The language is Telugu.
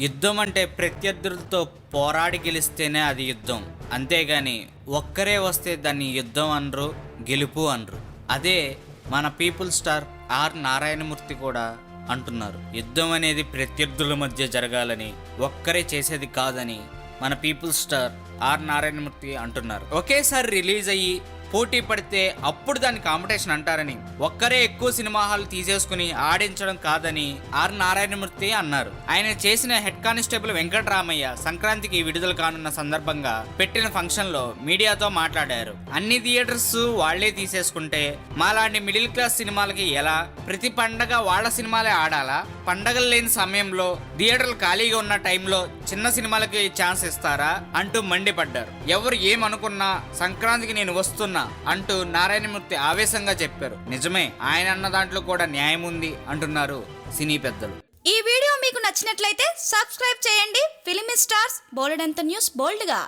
యుద్ధం అంటే ప్రత్యర్థులతో పోరాడి గెలిస్తేనే అది యుద్ధం, అంతేగాని ఒక్కరే వస్తే దాన్ని యుద్ధం అనరు, గెలుపు అనరు. అదే మన పీపుల్ స్టార్ ఆర్ నారాయణమూర్తి కూడా అంటున్నారు. యుద్ధం అనేది ప్రత్యర్థుల మధ్య జరగాలని, ఒక్కరే చేసేది కాదని మన పీపుల్ స్టార్ ఆర్ నారాయణమూర్తి అంటున్నారు. ఒకేసారి రిలీజ్ అయ్యి పోటీ పడితే అప్పుడు దాన్ని కాంపిటీషన్ అంటారని, ఒక్కరే ఎక్కువ సినిమా హాల్ తీసేసుకుని ఆడించడం కాదని ఆర్ నారాయణమూర్తి అన్నారు. ఆయన చేసిన హెడ్ కానిస్టేబుల్ వెంకటరామయ్య సంక్రాంతికి విడుదల కానున్న సందర్భంగా పెట్టిన ఫంక్షన్ లో మీడియాతో మాట్లాడారు. అన్ని థియేటర్స్ వాళ్లే తీసేసుకుంటే మాలాంటి మిడిల్ క్లాస్ సినిమాలకి ఎలా? ప్రతి పండగ వాళ్ళ సినిమాలే ఆడాలా? పండగలు లేని సమయంలో థియేటర్లు ఖాళీగా ఉన్న టైంలో చిన్న సినిమాలకి ఛాన్స్ ఇస్తారా అంటూ మండిపడ్డారు. ఎవరు ఏమనుకున్నా సంక్రాంతికి నేను వస్తున్నా అంటూ నారాయణమూర్తి ఆవేశంగా చెప్పారు. నిజమే, ఆయన అన్న దాంట్లో కూడా న్యాయం ఉంది అంటున్నారు సినీ పెద్దలు. ఈ వీడియో మీకు నచ్చినట్లయితే సబ్స్క్రైబ్ చేయండి. ఫిలిమి స్టార్స్ బోలెడంత న్యూస్ బోల్డ్ గా.